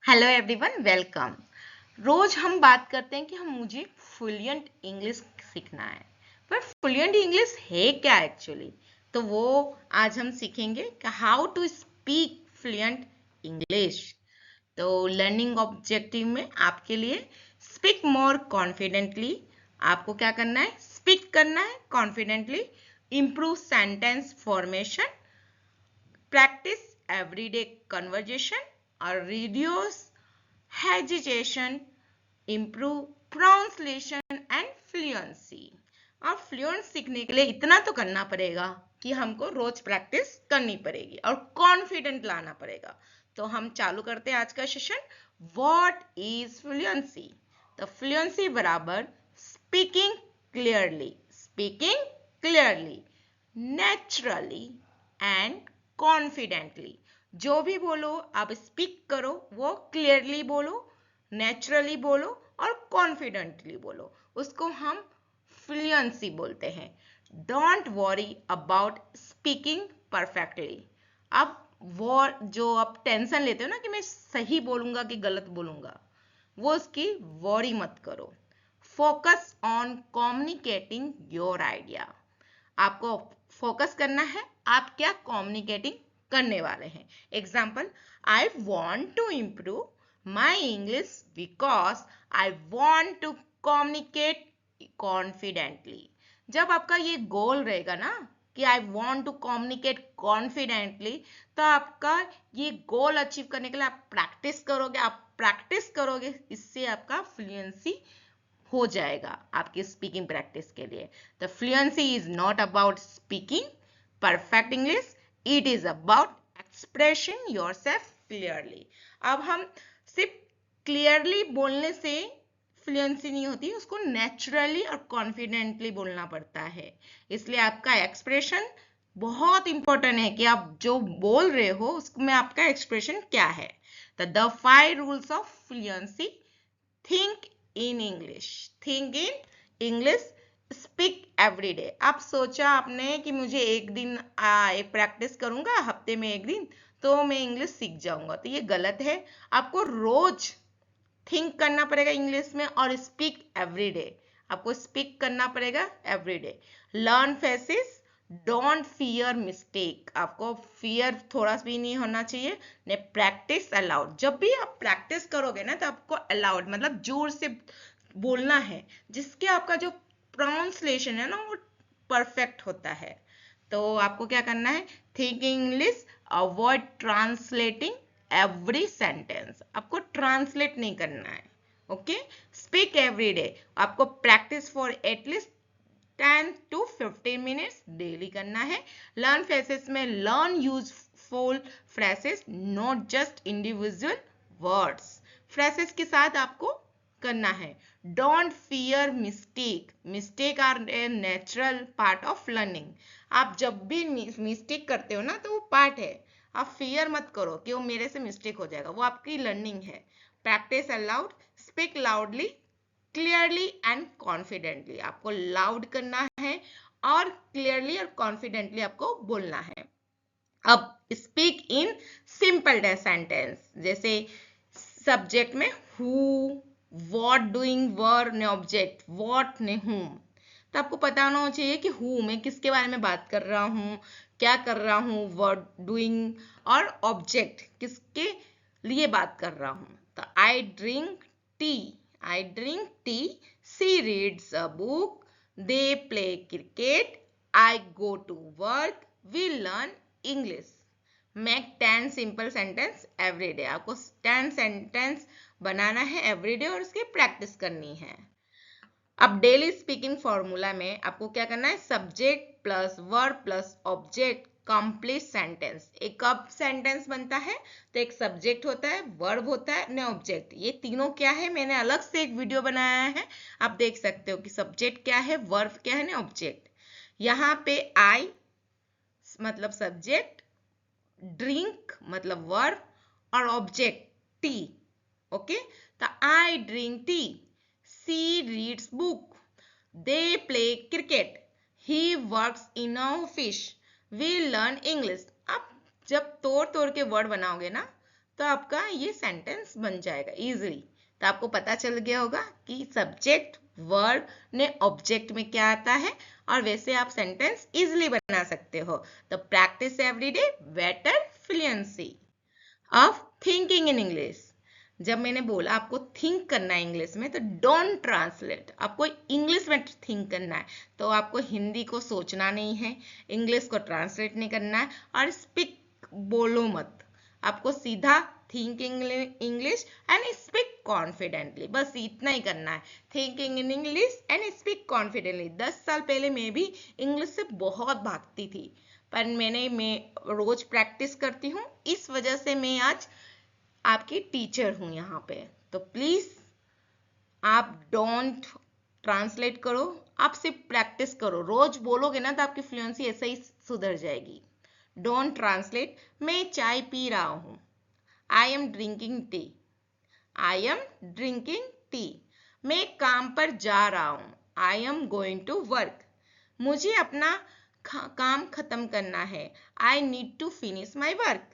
Hello everyone, welcome. रोज हम बात करते हैं कि मुझे फ्लुएंट इंग्लिश सीखना है, पर फ्लुएंट इंग्लिश है क्या एक्चुअली? तो वो आज हम सीखेंगे कि how to speak fluent English. तो लर्निंग ऑब्जेक्टिव में आपके लिए स्पीक मोर कॉन्फिडेंटली। आपको क्या करना है? स्पीक करना है confidently, improve sentence formation, practice everyday conversation, और reduce hesitation, improve pronunciation and fluency। और फ्लुएंट सीखने के लिए इतना तो करना पड़ेगा कि हमको रोज प्रैक्टिस करनी पड़ेगी और कॉन्फिडेंट लाना पड़ेगा। तो हम चालू करते हैं आज का सेशन। What is fluency? तो फ्लुएंसी बराबर speaking clearly, naturally and confidently. जो भी बोलो आप स्पीक करो, वो क्लियरली बोलो, नेचुरली बोलो और कॉन्फिडेंटली बोलो, उसको हम फ्लुएंसी बोलते हैं। Don't worry about speaking perfectly. अब वो जो आप टेंशन लेते हो ना कि मैं सही बोलूंगा कि गलत बोलूंगा, वो उसकी वरी मत करो। Focus on communicating your idea. आपको फोकस करना है आप क्या कम्युनिकेटिंग करने वाले हैं। Example, I want to improve my English because I want to communicate confidently. जब आपका ये गोल रहेगा ना कि I want to communicate confidently, तो आपका ये गोल अचीव करने के लिए आप प्रैक्टिस करोगे, इससे आपका फ्लुएंसी हो जाएगा आपकी स्पीकिंग प्रैक्टिस के लिए। The fluency is not about speaking perfect English, it is about expressing yourself clearly. अब हम सिर्फ क्लियरली बोलने से फ्लुएंसी नहीं होती, उसको नेचुरली और कॉन्फिडेंटली बोलना पड़ता है। इसलिए आपका एक्सप्रेशन बहुत इंपॉर्टेंट है कि आप जो बोल रहे हो उसमें आपका एक्सप्रेशन क्या है। The 5 rules of fluency. Think in English, speak every day. आप सोचा आपने कि मुझे एक दिन एक प्रैक्टिस करूंगा, हफ्ते में एक दिन तो मैं इंग्लिश सीख जाऊंगा, तो ये गलत है। आपको रोज थिंक करना पड़ेगा इंग्लिश में और स्पीक एवरी डे। आपको स्पीक करना पड़ेगा every day. Learn faces, don't fear mistake. आपको फियर थोड़ा भी नहीं होना चाहिए। ने प्रैक्टिस अलाउड। जब भी आप प्रैक्टिस करोगे ना, तो आपको अलाउड मतलब जोर से बोलना है, जिसके आपका जो प्रोनाउंसिएशन है ना वो परफेक्ट होता है। तो आपको क्या करना है? Think English, avoid translating every sentence. आपको ट्रांसलेट नहीं करना है। Okay, speak every day. आपको practice for at least 10 to 15 minutes daily करना है। लर्न फ्रेजेस में learn useful phrases, not just individual words. Phrases के साथ आपको करना है। Don't fear mistake are a natural part of learning. आप जब भी मिस्टेक करते हो ना, तो वो पार्ट है। आप फियर मत करो कि वो मेरे से मिस्टेक हो जाएगा, वो आपकी लर्निंग है। Practice allowed, speak loudly, clearly and confidently. आपको लाउड करना है और क्लियरली और कॉन्फिडेंटली आपको बोलना है। अब स्पीक इन सिंपल सेंटेंस, जैसे सब्जेक्ट में हु, व्हाट, डूइंग, वर ने ऑब्जेक्ट, व्हाट ने हुम। तो आपको पता होना चाहिए कि हु मैं किसके बारे में बात कर रहा हूँ, क्या कर रहा हूँ, वर्ड, डूइंग और ऑब्जेक्ट किसके लिए बात कर रहा हूँ। तो I drink tea, she reads a book, they play cricket, I go to work, we learn English. Make 10 simple sentence every day. आपको 10 सेंटेंस बनाना है एवरी डे और उसकी प्रैक्टिस करनी है। अब डेली स्पीकिंग फॉर्मूला में आपको क्या करना है? Subject plus verb plus object complete sentence. एक कब सेंटेंस बनता है? तो एक सब्जेक्ट होता है, वर्ब होता है ने ऑब्जेक्ट। ये तीनों क्या है, मैंने अलग से एक वीडियो बनाया है, आप देख सकते हो कि सब्जेक्ट क्या है, वर्ब क्या है ने ऑब्जेक्ट। यहाँ पे आई मतलब सब्जेक्ट, ड्रिंक मतलब वर्ब और ऑब्जेक्ट टी। ओके, तो I drink tea, she reads book, they play cricket, he works in office, we learn English. आप जब तोड़ तोड़ के वर्ड बनाओगे ना, तो आपका ये सेंटेंस बन जाएगा इजीली। तो आपको पता चल गया होगा कि सब्जेक्ट वर्ब ने ऑब्जेक्ट में क्या आता है, और वैसे आप सेंटेंस इजीली बना सकते हो। तो practice everyday better fluency of thinking in English. जब मैंने बोला आपको थिंक करना है इंग्लिश में, तो डोंट ट्रांसलेट, आपको इंग्लिश में थिंक करना है। तो आपको हिंदी को सोचना नहीं है, इंग्लिश को ट्रांसलेट नहीं करना है, और स्पीक बोलो मत, आपको सीधा think English and speak confidently, बस इतना ही करना है। Thinking in English and speak confidently. 10 साल पहले मैं भी इंग्लिश से बहुत भागती थी, पर मैं रोज प्रैक्टिस करती हूँ, इस वजह से मैं आज आपकी टीचर हूं यहाँ पे। तो प्लीज आप डोंट ट्रांसलेट करो, आप सिर्फ प्रैक्टिस करो। रोज बोलोगे ना तो आपकी फ्लुएंसी ऐसे ही सुधर जाएगी। Don't translate. मैं चाय पी रहा हूं, I am drinking tea, I am drinking tea. मैं काम पर जा रहा हूं, I am going to work. मुझे अपना काम खत्म करना है, I need to finish my work.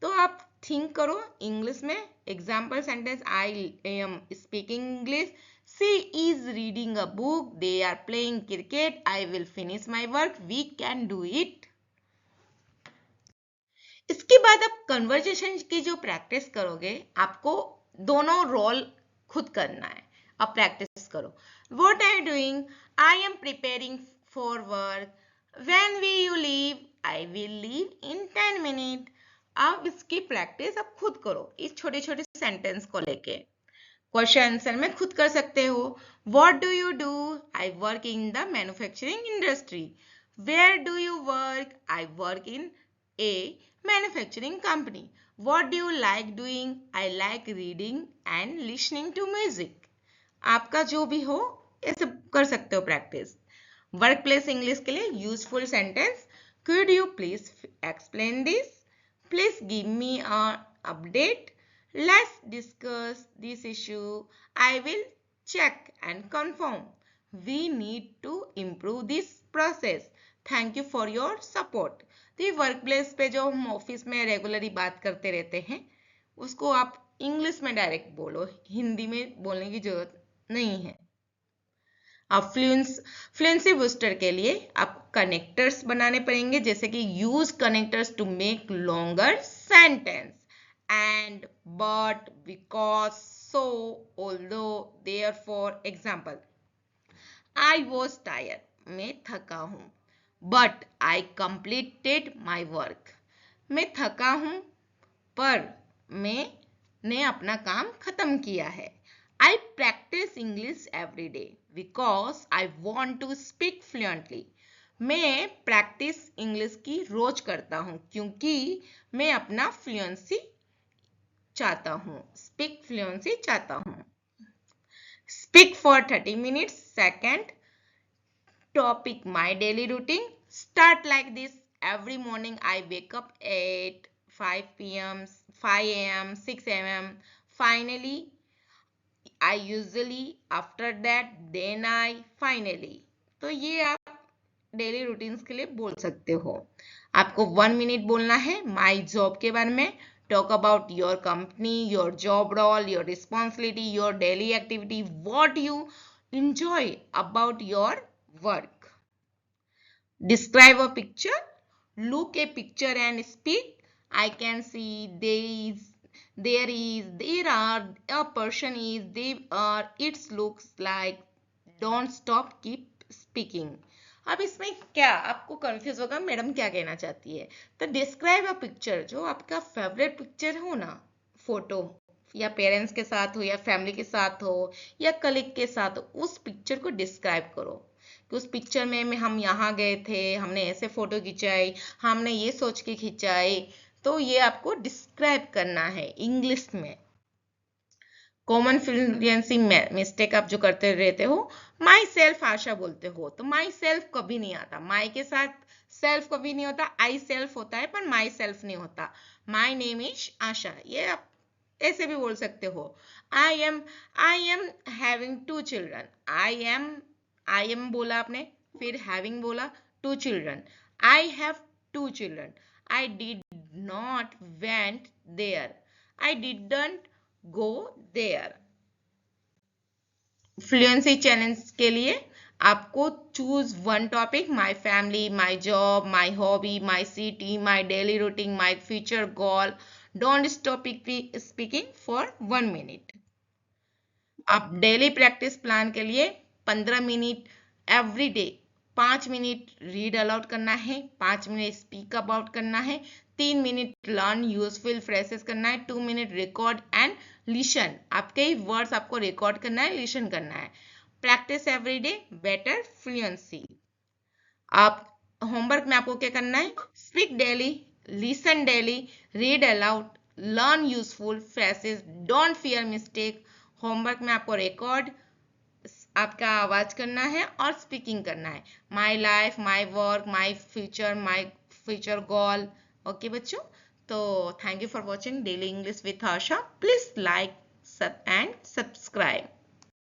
तो आप थिंक करो इंग्लिश में। Example sentence, I am speaking English, she is reading a book, they are playing cricket, I will finish my work, we can do it. इसके बाद आप conversation की जो practice करोगे, आपको दोनों रोल खुद करना है। अब प्रैक्टिस करो। What are you doing? I am preparing for work. When will you leave? I will leave in 10 minute. आप इसकी प्रैक्टिस अब खुद करो, इस छोटे छोटे सेंटेंस को लेके। क्वेश्चन आंसर में खुद कर सकते हो। What do you do? I work in the manufacturing industry. Where do you work? I work in a manufacturing company. What do you like doing? I like reading and listening to music. आपका जो भी हो ऐसे कर सकते हो practice. Work place English के लिए useful sentence, could you please explain this? Please give me an update. Let's discuss this issue. I will check and confirm. We need to improve this process. Thank you for your support. तो ये work place पे जो हम office में regularly बात करते रहते हैं, उसको आप इंग्लिश में डायरेक्ट बोलो, हिंदी में बोलने की जरूरत नहीं है। अब फ्लुएंसी बूस्टर के लिए आपको कनेक्टर्स बनाने पड़ेंगे, जैसे कि use connectors to make longer sentence, and, but, because, so, although, therefore. Example, I was tired, मैं थका हूं, but I completed my work. मैं थका हूं पर मैंने अपना काम खत्म किया है। I practice English every day because I want to speak fluently. मैं प्रैक्टिस इंग्लिश की रोज करता हूं क्योंकि मैं अपना फ्लुएंसी चाहता हूं, स्पीक फ्लुएंसी चाहता हूं। Speak for 30 minutes. Second topic, my daily routine start like this. Every morning I wake up at 5 p.m, 5 a.m, 6 a.m. Finally, I usually after that then I finally. तो ये आप daily routines के लिए बोल सकते हो। आपको 1 मिनट बोलना है माई जॉब के बारे में। Talk about your company, your job role, your responsibility, your daily activity, what you enjoy about your work. Describe a picture. Look a picture and speak. I can see, there are, a person is, they are, it looks like. Don't stop, keep speaking. अब इसमें क्या आपको confuse होगा, madam क्या कहना चाहती है। तो डिस्क्राइब अ पिक्चर, जो आपका फेवरेट पिक्चर हो ना, फोटो, या पेरेंट्स के साथ हो, या फैमिली के साथ हो, या कलीग के साथ हो, उस पिक्चर को डिस्क्राइब करो कि उस पिक्चर में हम यहाँ गए थे, हमने ऐसे फोटो खिंचाई, हमने ये सोच के खिंचाई। तो ये आपको डिस्क्राइब करना है इंग्लिश में। कॉमन फ्लुएंसी मिस्टेक आप जो करते रहते हो, माई सेल्फ आशा बोलते हो, तो माई सेल्फ कभी नहीं आता, माई के साथ सेल्फ कभी नहीं होता, आई सेल्फ होता है पर माई सेल्फ नहीं होता। माई नेम इज आशा, ये आप ऐसे भी बोल सकते हो। I am having 2 children. I am बोला आपने, फिर हैविंग बोला, 2 children. I have 2 children. I did not went there. I didn't go there. Fluency challenge के लिए आपको choose one topic, my family, my job, my hobby, my city, my daily routine, my future goal. Don't stop speaking for 1 minute. आप daily practice plan के लिए 15 minute every day, 5 minute read aloud करना है, 5 minute speak about करना है, 3 minute learn useful phrases करना है, 2 minute record and listen. आपके ही वर्ड्स आपको रिकॉर्ड करना है, लिसन करना है. Practice every day, better fluency. आप होमवर्क में आपको क्या करना है? Speak daily, listen daily, read aloud, learn useful phrases, don't fear mistake. Homework में आपको रिकॉर्ड आपका आवाज करना है और स्पीकिंग करना है. My life, my work, my future goal. Okay बच्चों, तो thank you for watching daily English with Asha. Please like and subscribe.